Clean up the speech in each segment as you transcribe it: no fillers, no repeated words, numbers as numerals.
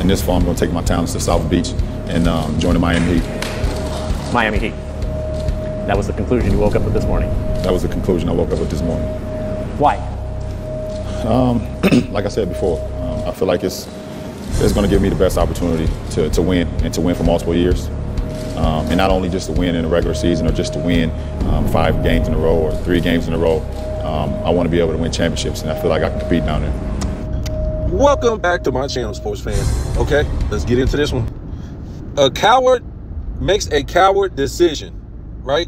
this fall, I'm going to take my talents to South Beach and join the Miami Heat. Miami Heat. That was the conclusion you woke up with this morning? That was the conclusion I woke up with this morning. Why? Like I said before, I feel like it's going to give me the best opportunity to win, and to win for multiple years. And not only just to win in the regular season or just to win 5 games in a row or 3 games in a row. I want to be able to win championships, and I feel like I can compete down there. Welcome back to my channel, sports fans. Okay, let's get into this one. A coward makes a coward decision, right?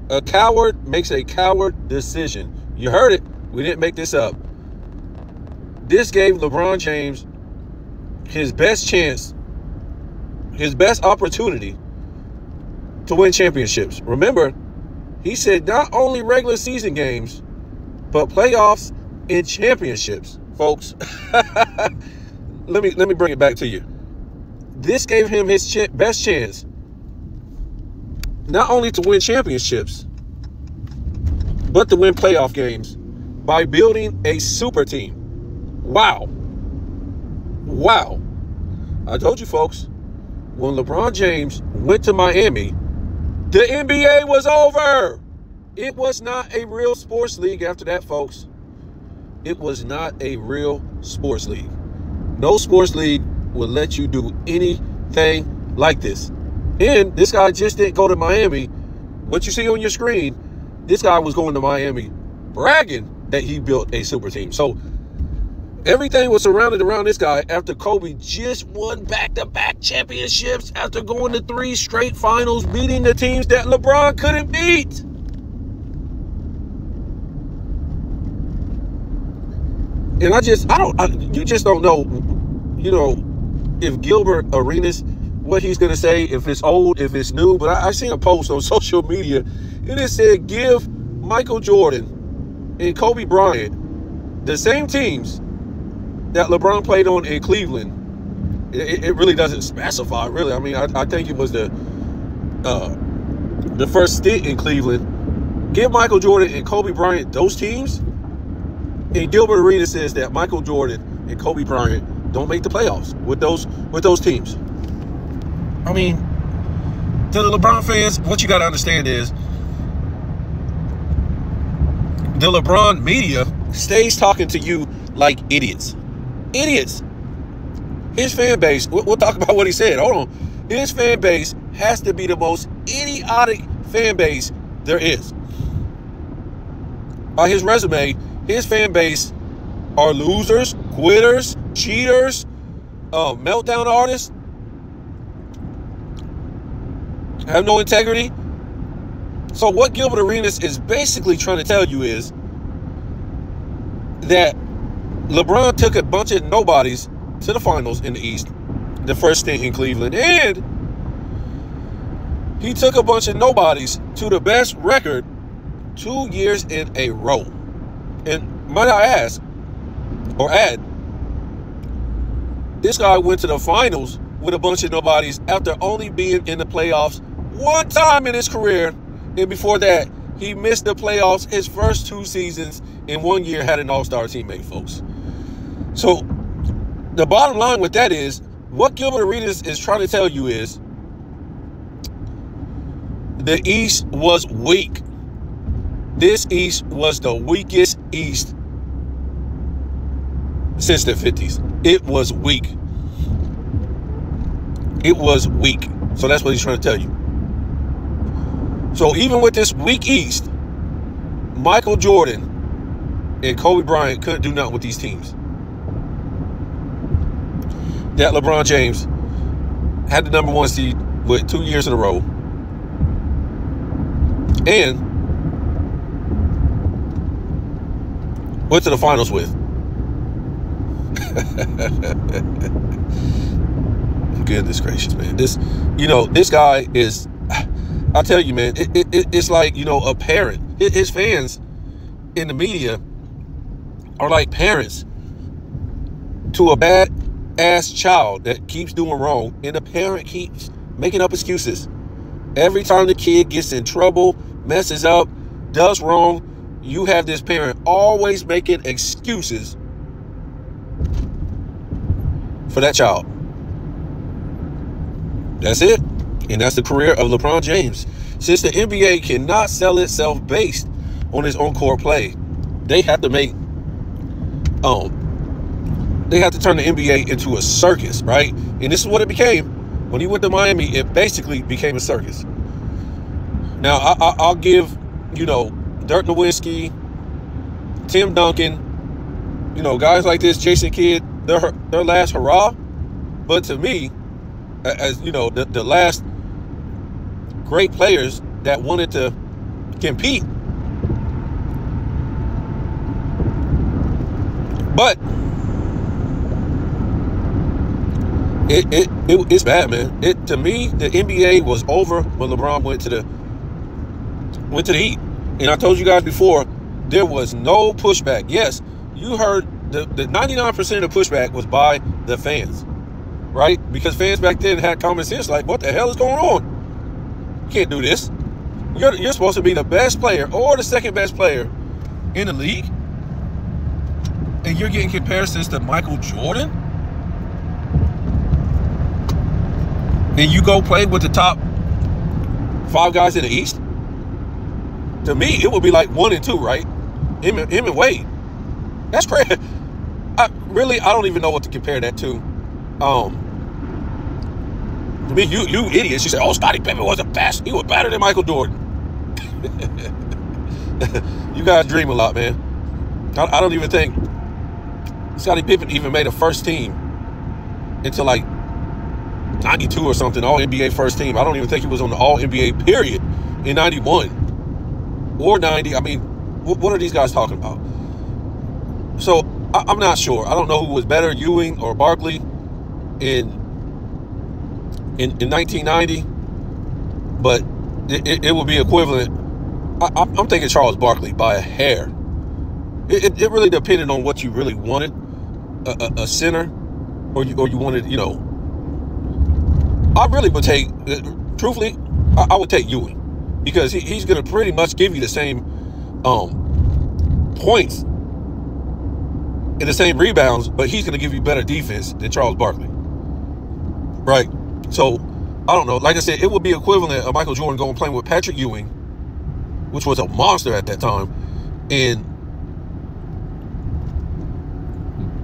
A coward makes a coward decision. You heard it. We didn't make this up. This gave LeBron James his best chance, his best opportunity to win championships. Remember, he said not only regular season games, but playoffs and championships, folks. Let me bring it back to you. This gave him his best chance not only to win championships, but to win playoff games by building a super team. Wow. Wow. I told you, folks, when LeBron James went to Miami, the NBA was over. It was not a real sports league after that, folks. It was not a real sports league. No sports league would let you do anything like this. And this guy just didn't go to Miami. What you see on your screen, this guy was going to Miami bragging that he built a super team. So everything was surrounded around this guy after Kobe just won back-to-back championships, after going to 3 straight finals, beating the teams that LeBron couldn't beat. And you just don't know, if Gilbert Arenas, what he's going to say, if it's old, if it's new. But I seen a post on social media, and it said, give Michael Jordan and Kobe Bryant the same teams that LeBron played on in Cleveland. It really doesn't specify, really. I mean, I think it was the first stint in Cleveland. Give Michael Jordan and Kobe Bryant those teams, and Gilbert Arenas says that Michael Jordan and Kobe Bryant don't make the playoffs with those teams. I mean, to the LeBron fans, what you got to understand is the LeBron media stays talking to you like idiots. Idiots. His fan base, we'll talk about what he said. Hold on. His fan base has to be the most idiotic fan base there is. By his resume, his fan base are losers, quitters, cheaters, meltdown artists, have no integrity. So what Gilbert Arenas is basically trying to tell you is that LeBron took a bunch of nobodies to the finals in the East, the first stint in Cleveland, and he took a bunch of nobodies to the best record 2 years in a row. And might I ask, or add, this guy went to the finals with a bunch of nobodies after only being in the playoffs 1 time in his career. And before that, he missed the playoffs his first 2 seasons, and 1 year had an all-star teammate, folks. So the bottom line with that is, what Gilbert Arenas is trying to tell you is the East was weak. This East was the weakest East since the 50s. It was weak. It was weak. So that's what he's trying to tell you. So even with this weak East, Michael Jordan and Kobe Bryant couldn't do nothing with these teams that LeBron James had the #1 seed with 2 years in a row, and went to the finals with. Goodness gracious, man. This guy is, I tell you, man, it's like, a parent. His fans in the media are like parents to a bad-ass child that keeps doing wrong, and the parent keeps making up excuses. Every time the kid gets in trouble, messes up, does wrong, you have this parent always making excuses for that child. That's it. And that's the career of LeBron James. Since the NBA cannot sell itself based on its on-court play, they have to make they have to turn the NBA into a circus, right? And this is what it became. When he went to Miami, it basically became a circus. Now, I'll give, Dirk Nowitzki, Tim Duncan, guys like this, Jason Kidd, their last hurrah. But to me, as the last great players that wanted to compete. But it's bad, man. To me, the NBA was over when LeBron went to the Heat. And I told you guys before, there was no pushback. Yes, you heard the 99% of the pushback was by the fans, right? Because fans back then had common sense, like, what the hell is going on? You can't do this. You're supposed to be the best player or the second best player in the league, and you're getting comparisons to Michael Jordan, and you go play with the top 5 guys in the East. To me, it would be like 1 and 2, right? Him and Wade. That's crazy. I don't even know what to compare that to. To me, you idiots, you say, oh, Scottie Pippen was the best. He was better than Michael Jordan. You guys dream a lot, man. I don't even think Scottie Pippen even made a first team until like 92 or something, all NBA first team. I don't even think he was on the all NBA period in 91 or 90. I mean, what are these guys talking about? So I'm not sure. I don't know who was better, Ewing or Barkley in 1990, but it would be equivalent. I'm thinking Charles Barkley by a hair. It really depended on what you really wanted, a center, or you wanted, I really would take, truthfully, I would take Ewing, because he's going to pretty much give you the same points and the same rebounds, but he's going to give you better defense than Charles Barkley, right? So, I don't know. Like I said, it would be equivalent of Michael Jordan going playing with Patrick Ewing, which was a monster at that time, and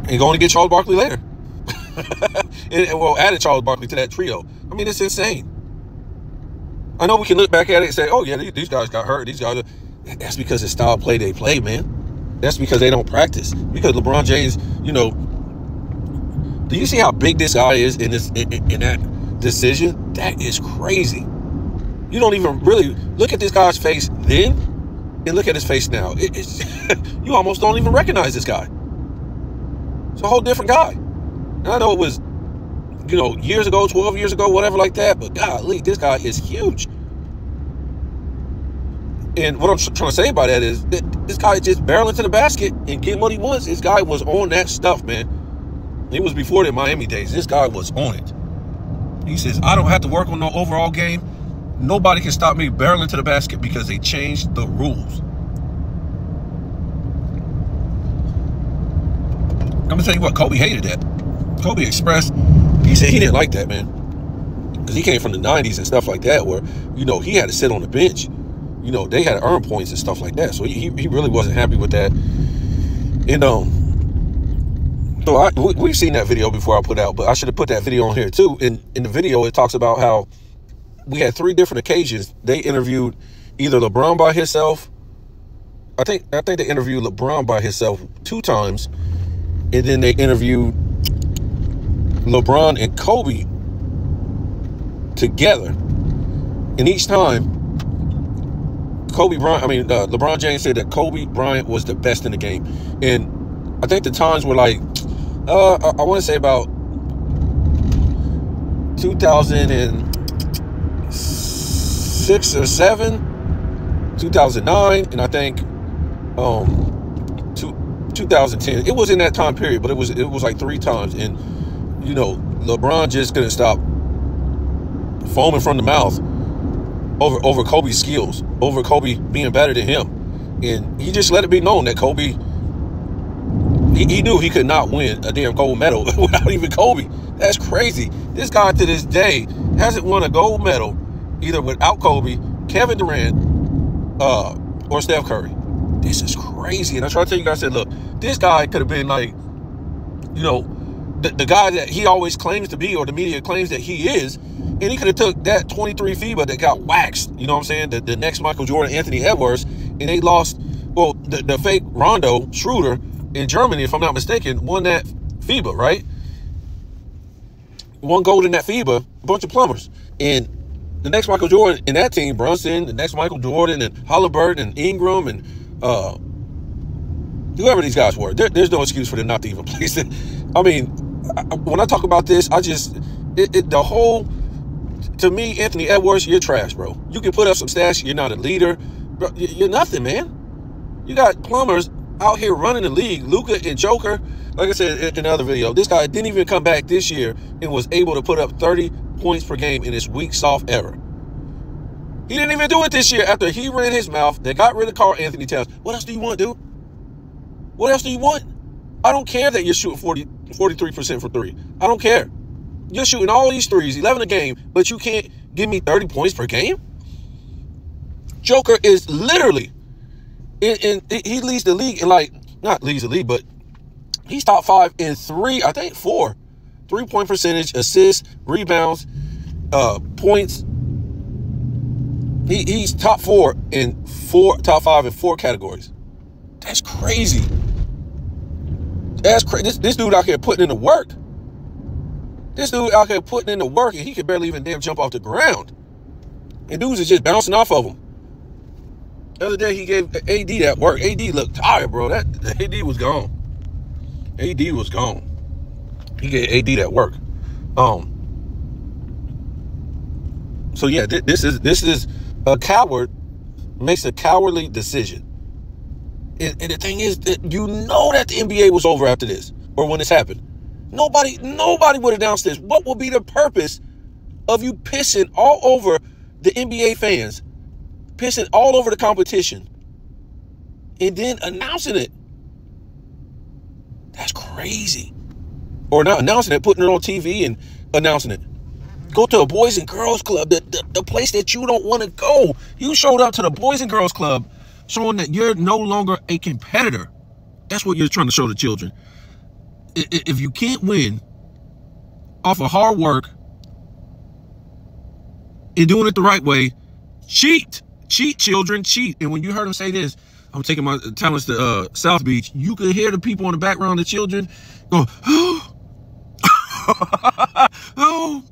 going to get Charles Barkley later. and added Charles Barkley to that trio. I mean, it's insane. I know we can look back at it and say, oh, yeah, these guys got hurt. That's because the style of play they play, man. That's because they don't practice. Because LeBron James, do you see how big this guy is in that decision? That is crazy. You don't even really look at this guy's face then and look at his face now. You almost don't even recognize this guy. It's a whole different guy. And I know it was, years ago, 12 years ago, whatever like that, but golly, this guy is huge. And what I'm trying to say by that is that this guy just barreling to the basket and getting what he wants. This guy was on that stuff, man. It was before the Miami days. This guy was on it. He says, I don't have to work on no overall game. Nobody can stop me barreling to the basket because they changed the rules. I'm going to tell you what, Kobe hated that. Kobe expressed, he said he didn't like that, man. Because he came from the 90s and stuff like that where, he had to sit on the bench. They had to earn points and stuff like that. So he really wasn't happy with that. And so we've seen that video before I put out, but I should have put that video on here too. In the video, it talks about how we had 3 different occasions. They interviewed either LeBron by himself. I think they interviewed LeBron by himself 2 times. And then they interviewed LeBron and Kobe together. And each time, LeBron James said that Kobe Bryant was the best in the game. And I think the times were like, I want to say about 2006 or 7, 2009, and I think 2010. It was in that time period, but it was like 3 times. And LeBron just couldn't stop foaming from the mouth over Kobe's skills, over Kobe being better than him. And he just let it be known that Kobe, he knew he could not win a damn gold medal without even Kobe. That's crazy. This guy to this day hasn't won a gold medal either without Kobe, Kevin Durant, or Steph Curry. This is crazy. And I try to tell you guys, I said, look, this guy could have been like, you know, the guy that he always claims to be, or the media claims that he is, and he could have took that 23 FIBA that got waxed, you know what I'm saying, the next Michael Jordan, Anthony Edwards, and they lost, well, the fake Rondo Schroeder in Germany, if I'm not mistaken, won that FIBA, right? Won gold in that FIBA, a bunch of plumbers. And the next Michael Jordan in that team, Brunson, the next Michael Jordan, and Halliburton, and Ingram, and whoever these guys were, there's no excuse for them not to even place it. I mean, when I talk about this, I just, the whole, to me, Anthony Edwards, you're trash, bro. You can put up some stats, you're not a leader. Bro, you're nothing, man. You got plumbers out here running the league, Luka and Joker. Like I said in the other video, this guy didn't even come back this year and was able to put up 30 points per game in his weak, soft era. He didn't even do it this year after he ran his mouth. They got rid of Karl Anthony Towns. What else do you want, dude? What else do you want? I don't care that you're shooting 43% for three. I don't care. You're shooting all these threes, 11 a game, but you can't give me 30 points per game? Joker is literally, he leads the league in, like, not leads the league, but he's top 5 in 4 3-point percentage, assists, rebounds, points. He's top 5 in 4 categories. That's crazy. That's crazy. This dude out here putting in the work. This dude out here putting in the work, and he can barely even damn jump off the ground. And dudes is just bouncing off of him. The other day, he gave AD that work. AD looked tired, bro. That AD was gone. AD was gone. He gave AD that work. So yeah, this is a coward makes a cowardly decision. And the thing is that you know that the NBA was over after this, or when this happened. Nobody would announce this. What will be the purpose of you pissing all over the NBA fans, pissing all over the competition, and then announcing it? That's crazy. Or not announcing it, putting it on TV and announcing it. Go to a Boys and Girls Club, the place that you don't want to go. You showed up to the Boys and Girls Club showing that you're no longer a competitor. That's what you're trying to show the children. If you can't win off of hard work and doing it the right way, cheat. Cheat, children, cheat. And when you heard him say this, I'm taking my talents to South Beach, you could hear the people in the background, the children, go, oh. Oh.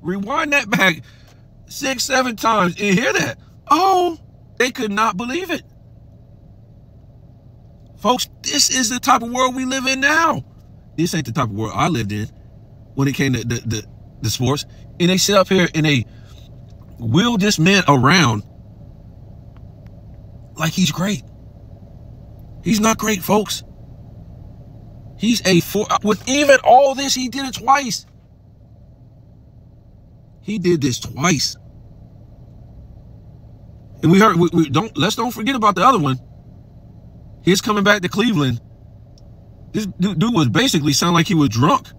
Rewind that back 6-7 times and hear that. Oh. They could not believe it. Folks, this is the type of world we live in now. This ain't the type of world I lived in when it came to the sports. And they sit up here and they wheel this man around like he's great. He's not great, folks. He's a with even all this, he did it twice. He did this twice. And we heard, let's don't forget about the other one. His coming back to Cleveland. This dude was basically sound like he was drunk.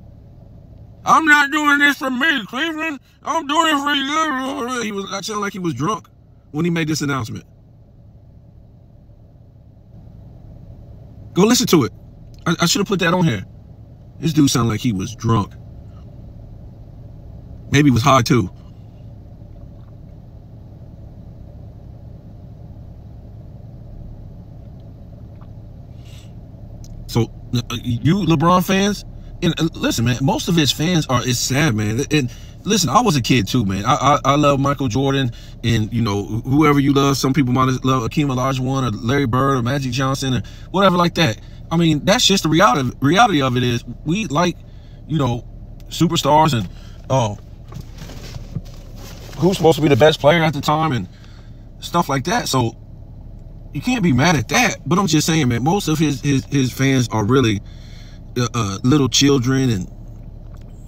I'm not doing this for me, Cleveland. I'm doing it for you. He was sounding like he was drunk when he made this announcement. Go listen to it. I should have put that on here. This dude sounded like he was drunk. Maybe he was high too. So you LeBron fans, and listen, man, most of his fans it's sad, man. And listen, I was a kid too, man. I love Michael Jordan, and you know, whoever you love. Some people might love Akeem Olajuwon or Larry Bird or Magic Johnson or whatever like that. I mean, that's just the reality of it is we like, you know, superstars and who's supposed to be the best player at the time and stuff like that. So you can't be mad at that. But I'm just saying, man, most of his fans are really little children, and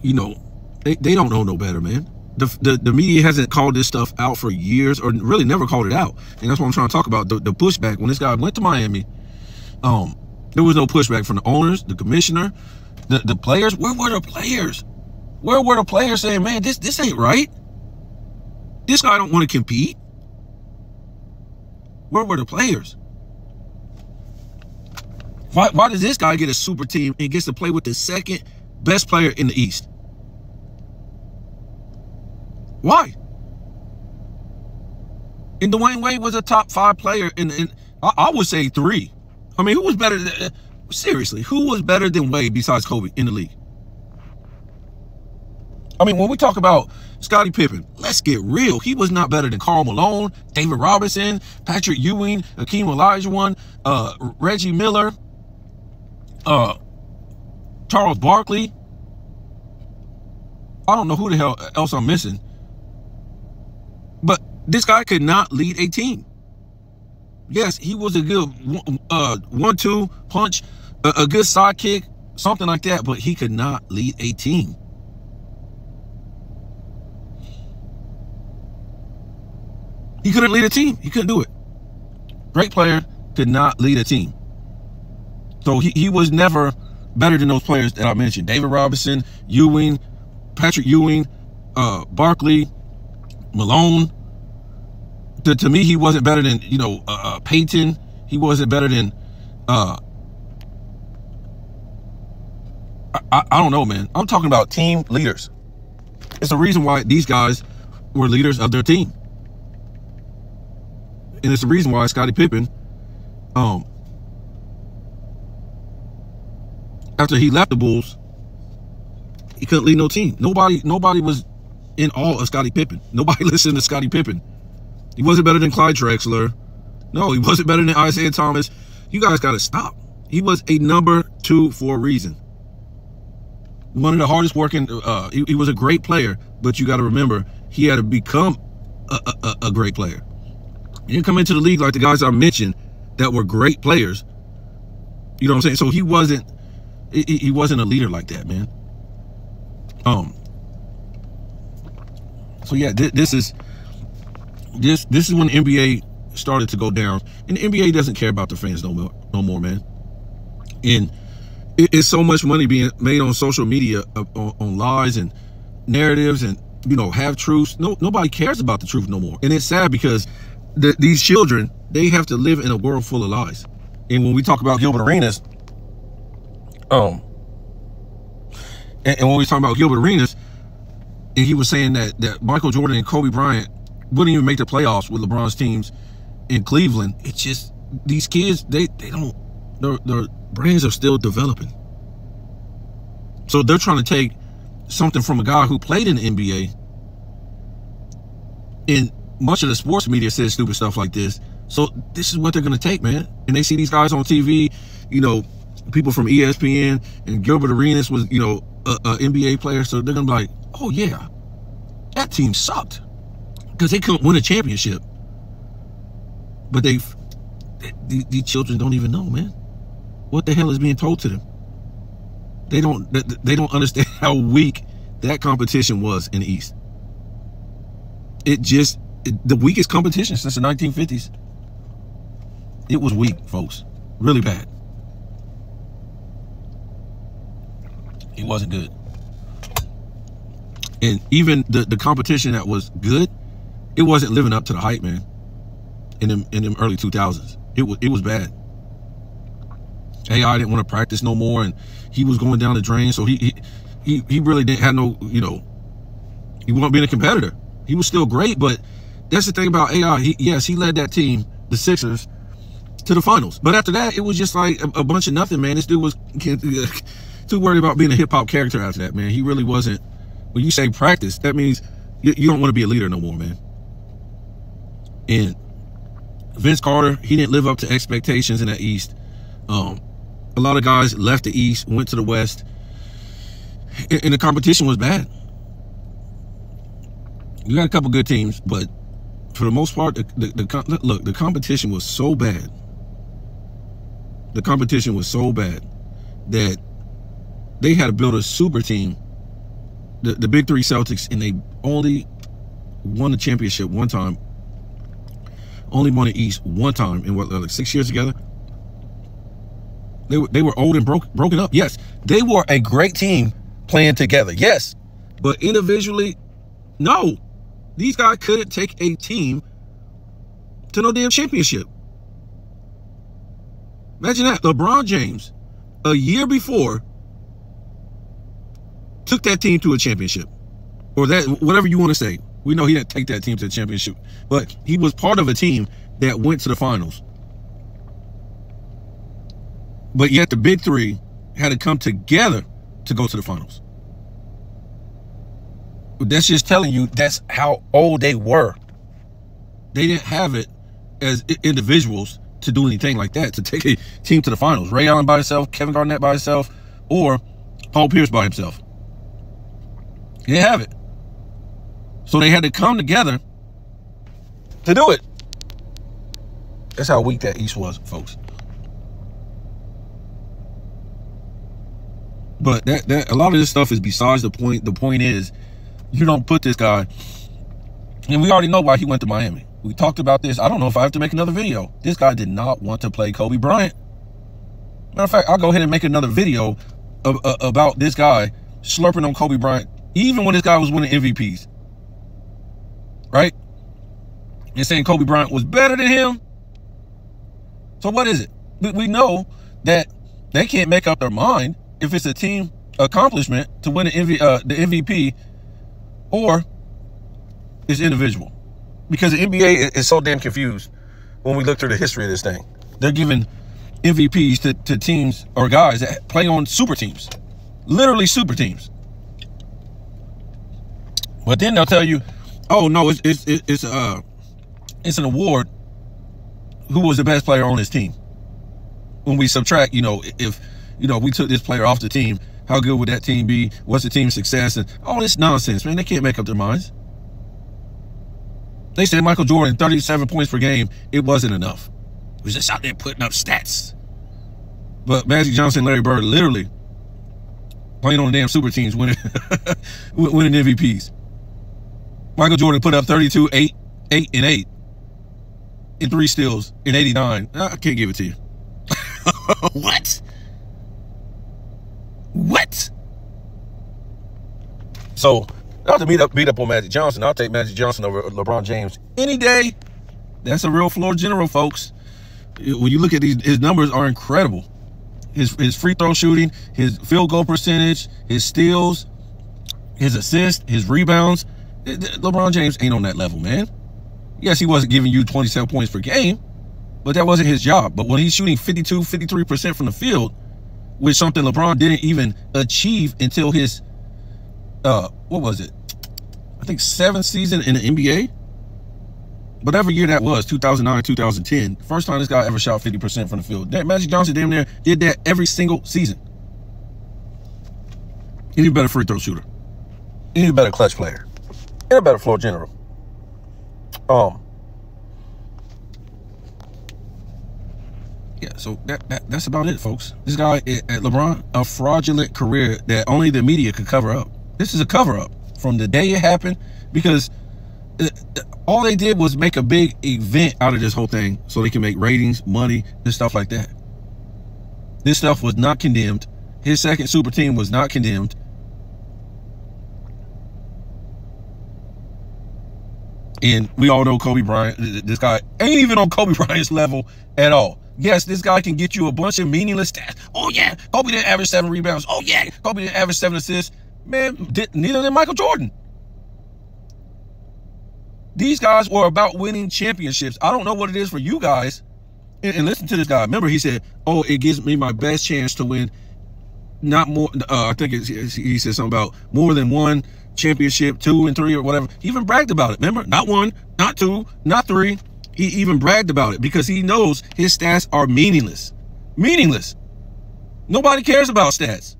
you know, they don't know no better, man. The media hasn't called this stuff out for years, or really never called it out. And that's what I'm trying to talk about, the pushback. When this guy went to Miami, there was no pushback from the owners, the commissioner, the players. Where were the players? Where were the players saying, man, this ain't right? This guy don't want to compete. Where were the players? Why does this guy get a super team and gets to play with the second best player in the East? Why? And Dwayne Wade was a top 5 player I would say 3. I mean, who was better than, seriously, who was better than Wade besides Kobe in the league? I mean, when we talk about Scottie Pippen, let's get real. He was not better than Karl Malone, David Robinson, Patrick Ewing, Hakeem Olajuwon, Reggie Miller, Charles Barkley. I don't know who the hell else I'm missing. But this guy could not lead a team. Yes, he was a good 1-2 punch, a good sidekick, something like that, but he could not lead a team. He couldn't lead a team. He couldn't do it. Great player, could not lead a team. So he was never better than those players that I mentioned. David Robinson, Ewing, Patrick Ewing, Barkley, Malone. To me, he wasn't better than, Peyton. He wasn't better than, I don't know, man. I'm talking about team leaders. It's the reason why these guys were leaders of their team. And it's the reason why Scottie Pippen, after he left the Bulls, he couldn't lead no team. Nobody was in awe of Scottie Pippen. Nobody listened to Scottie Pippen. He wasn't better than Clyde Drexler. No, he wasn't better than Isaiah Thomas. You guys got to stop. He was a number 2 for a reason. One of the hardest working, he was a great player, but you got to remember, he had to become a great player. He didn't come into the league like the guys I mentioned that were great players. You know what I'm saying? So he wasn't a leader like that, man. So yeah, this is when the NBA started to go down, and the NBA doesn't care about the fans no more, man. And it's so much money being made on social media, on lies and narratives, and half truths. Nobody cares about the truth no more, and it's sad because these children, they have to live in a world full of lies. And when we talk about Gilbert Arenas, and when we talk about Gilbert Arenas, and he was saying that Michael Jordan and Kobe Bryant wouldn't even make the playoffs with LeBron's teams in Cleveland. It's just these kids, they don't, their brains are still developing. So they're trying to take something from a guy who played in the NBA, and much of the sports media says stupid stuff like this. So this is what they're going to take, man. And they see these guys on TV, people from ESPN, and Gilbert Arenas was, a NBA player. So they're going to be like, oh yeah, that team sucked because they couldn't win a championship. But these children don't even know, man, what the hell is being told to them. They don't understand how weak that competition was in the East. The weakest competition since the 1950s. It was weak, folks. Really bad. It wasn't good. And even the competition that was good, it wasn't living up to the hype, man. In them early 2000s. It was bad. AI didn't want to practice no more, and he was going down the drain. So he really didn't have no, he wasn't being a competitor. He was still great, but that's the thing about AI. He led that team, the Sixers, to the finals. But after that, it was just like a bunch of nothing, man. This dude was too worried about being a hip-hop character after that, man. He really wasn't. When you say practice, that means you don't want to be a leader no more, man. And Vince Carter, he didn't live up to expectations in the East. A lot of guys left the East, went to the West, and the competition was bad. You got a couple good teams, but for the most part, the competition was so bad. The competition was so bad that they had to build a super team. The Big Three Celtics, and they only won the championship one time. Only won the East one time in what, like 6 years together. They were old and broken up. Yes, they were a great team playing together. Yes, But individually, no. These guys couldn't take a team to no damn championship. Imagine that. LeBron James, a year before, took that team to a championship. Or that, whatever you want to say. We know he didn't take that team to the championship. But he was part of a team that went to the finals. But yet the big three had to come together to go to the finals. That's just telling you that's how old they were. They didn't have it as individuals to do anything like that, to take a team to the finals. Ray Allen by himself, Kevin Garnett by himself, or Paul Pierce by himself. They didn't have it. So they had to come together to do it. That's how weak that East was, folks. But a lot of this stuff is besides the point. The point is, you don't put this guy, and we already know why he went to Miami. We talked about this. I don't know if I have to make another video. This guy did not want to play Kobe Bryant. Matter of fact, I'll go ahead and make another video about this guy slurping on Kobe Bryant, even when this guy was winning MVPs. Right? And saying Kobe Bryant was better than him. So what is it? We know that they can't make up their mind if it's a team accomplishment to win the MVP or it's individual. Because the NBA is so damn confused when we look through the history of this thing. They're giving MVPs to teams or guys that play on super teams. Literally super teams. But then they'll tell you, oh no, it's an award. Who was the best player on this team? When we subtract, if we took this player off the team, how good would that team be? What's the team's success? And all this nonsense, man. They can't make up their minds. They said Michael Jordan, 37 points per game, it wasn't enough. He was just out there putting up stats. But Magic Johnson, Larry Bird, literally playing on the damn super teams, winning MVPs. Michael Jordan put up 32, 8, and 8, and 3 steals in 89. I can't give it to you. What? What? So, not to beat up on Magic Johnson, I'll take Magic Johnson over LeBron James any day. That's a real floor general, folks. When you look at these, his numbers are incredible. His free throw shooting, his field goal percentage, his steals, his assists, his rebounds. LeBron James ain't on that level, man. Yes, he wasn't giving you 27 points per game, but that wasn't his job. But when he's shooting 52, 53% from the field, which something LeBron didn't even achieve until his, what was it? I think 7th season in the NBA. Whatever year that was, 2009, 2010. First time this guy ever shot 50% from the field. That Magic Johnson damn near did that every single season. He's a better free throw shooter. He's a better clutch player. And a better floor general. Yeah, so that's about it, folks. This guy at LeBron, a fraudulent career that only the media could cover up. This is a cover-up from the day it happened, because all they did was make a big event out of this whole thing so they can make ratings, money, and stuff like that. This stuff was not condemned. His second super team was not condemned. And we all know Kobe Bryant, this guy ain't even on Kobe Bryant's level at all. Yes, this guy can get you a bunch of meaningless stats. Oh yeah, Kobe didn't average 7 rebounds. Oh yeah, Kobe didn't average 7 assists. Man, neither did Michael Jordan. These guys were about winning championships. I don't know what it is for you guys. And listen to this guy. Remember, he said, oh, it gives me my best chance to win. Not more, I think he said something about more than one championship, 2 and 3 or whatever. He even bragged about it. Remember, not 1, not 2, not 3. He even bragged about it because he knows his stats are meaningless. Meaningless. Nobody cares about stats.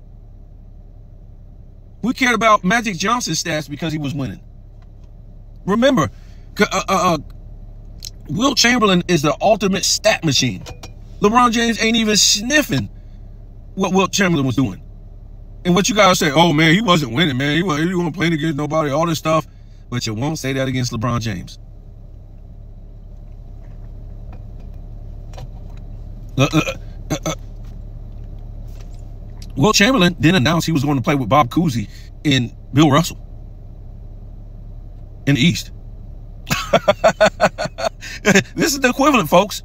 We cared about Magic Johnson's stats because he was winning. Remember, Wilt Chamberlain is the ultimate stat machine. LeBron James ain't even sniffing what Wilt Chamberlain was doing. And what you guys say, oh man, he wasn't winning, man. He wasn't playing against nobody, all this stuff. But you won't say that against LeBron James. Wilt Chamberlain then announced he was going to play with Bob Cousy and Bill Russell. in the East. This is the equivalent, folks.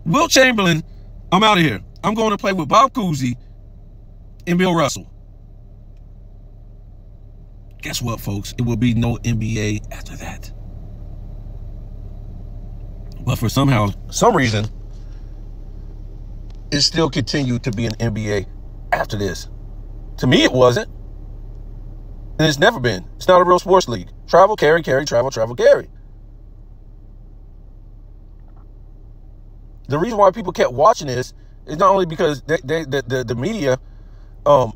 Wilt Chamberlain, I'm out of here. I'm going to play with Bob Cousy and Bill Russell. Guess what, folks? It will be no NBA after that. But for some reason, it still continued to be an NBA after this. To me, it wasn't. And it's never been. It's not a real sports league. Travel, carry, travel, carry. The reason why people kept watching this is not only because the media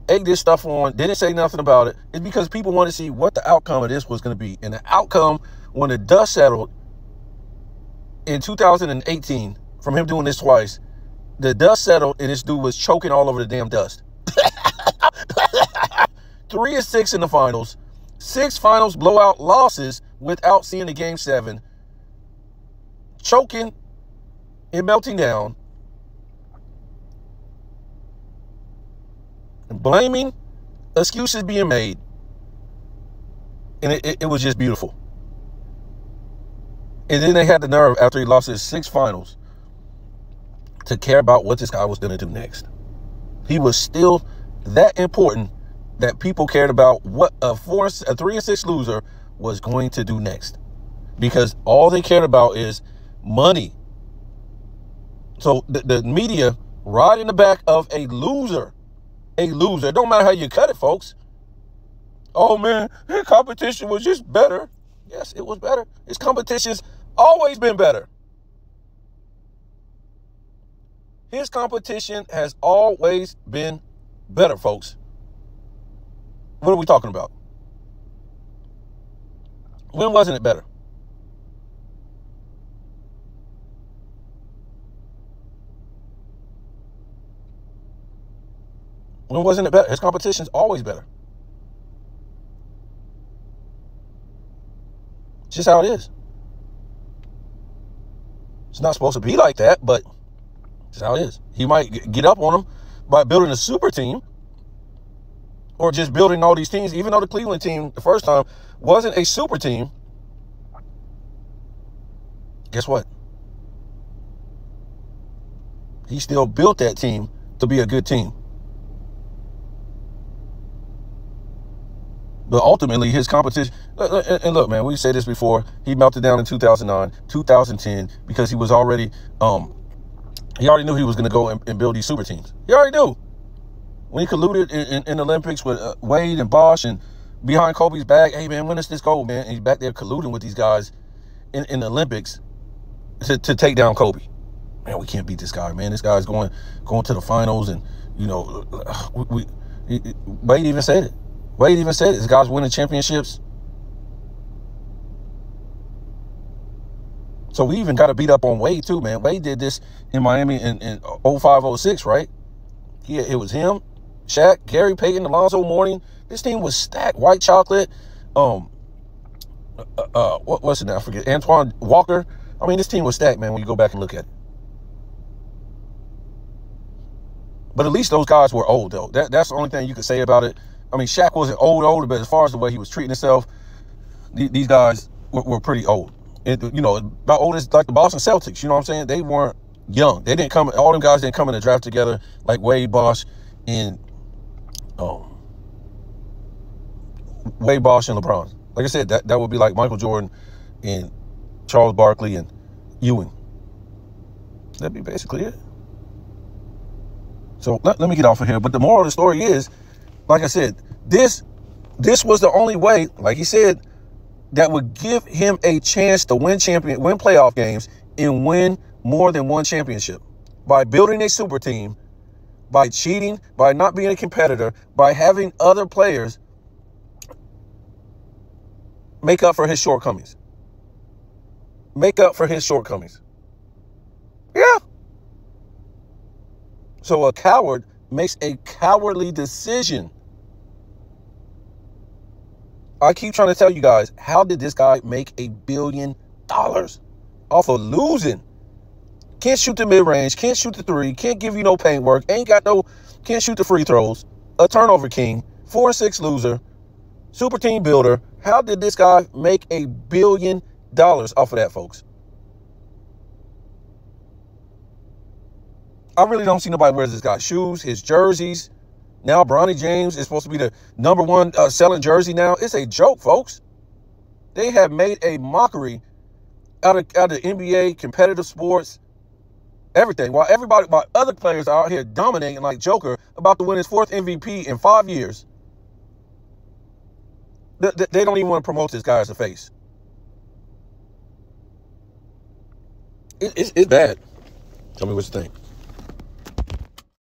egged this stuff on, didn't say nothing about it. It's because people wanted to see what the outcome of this was going to be. And the outcome, when the dust settled in 2018, from him doing this twice, the dust settled and this dude was choking all over the damn dust. 3-6 in the finals, 6 finals blowout losses without seeing the game 7, choking and melting down, and blaming, excuses being made, and it was just beautiful. And then they had the nerve, after he lost his 6 finals, to care about what this guy was going to do next. He was still that important that people cared about what a 3-6 loser was going to do next, because all they cared about is money. So the media right in the back of a loser. It don't matter how you cut it, folks. Oh man, his competition was just better. Yes, it was better. His competition's always been better. His competition has always been better, folks. What are we talking about? When wasn't it better? When wasn't it better? His competition's always better. It's just how it is. It's not supposed to be like that, but it's how it is. He might get up on them by building a super team, or just building all these teams, even though the Cleveland team the first time wasn't a super team. Guess what? He still built that team to be a good team. But ultimately, his competition, and look, man, we said this before, he melted down in 2009, 2010, because he was already, he already knew he was going to go and build these super teams. He already knew. When he colluded in the Olympics with Wade and Bosch, and behind Kobe's back, hey, man, when is this gold, man? And he's back there colluding with these guys in the Olympics to take down Kobe. Man, we can't beat this guy, man. This guy's going to the finals, and, you know, Wade even said it. This guy's winning championships. So we even got to beat up on Wade, too, man. Wade did this in Miami in 05, 06, right? Yeah, it was him, Shaq, Gary Payton, Alonzo Mourning. This team was stacked. White Chocolate. What's it now? I forget. Antoine Walker. I mean, this team was stacked, man, when you go back and look at it. But at least those guys were old, though. That's the only thing you could say about it. I mean, Shaq wasn't old, but as far as the way he was treating himself, these guys were pretty old. You know, about old as like the Boston Celtics. You know what I'm saying? They weren't young. They didn't come. All them guys didn't come in the draft together like Wade, Bosch, and LeBron. Like I said, that would be like Michael Jordan and Charles Barkley and Ewing. That'd be basically it. So let me get off of here. But the moral of the story is, like I said, this was the only way, like he said, that would give him a chance to win playoff games and win more than one championship. By building a super team, by cheating, by not being a competitor, by having other players make up for his shortcomings. Yeah. So a coward makes a cowardly decision. I keep trying to tell you guys, how did this guy make $1 billion off of losing? Can't shoot the mid-range, can't shoot the three, can't give you no paint work, can't shoot the free throws, a turnover king, 4-6 loser, Super team builder. How did this guy make $1 billion off of that, folks? I really don't see nobody wears this guy's shoes, his jerseys. Now Bronny James is supposed to be the #1 selling jersey now. It's a joke, folks. They have made a mockery out of the NBA, competitive sports, everything. While other players are out here dominating like Joker, about to win his 4th MVP in 5 years. They don't even want to promote this guy as a face. It's bad. Tell me what you think.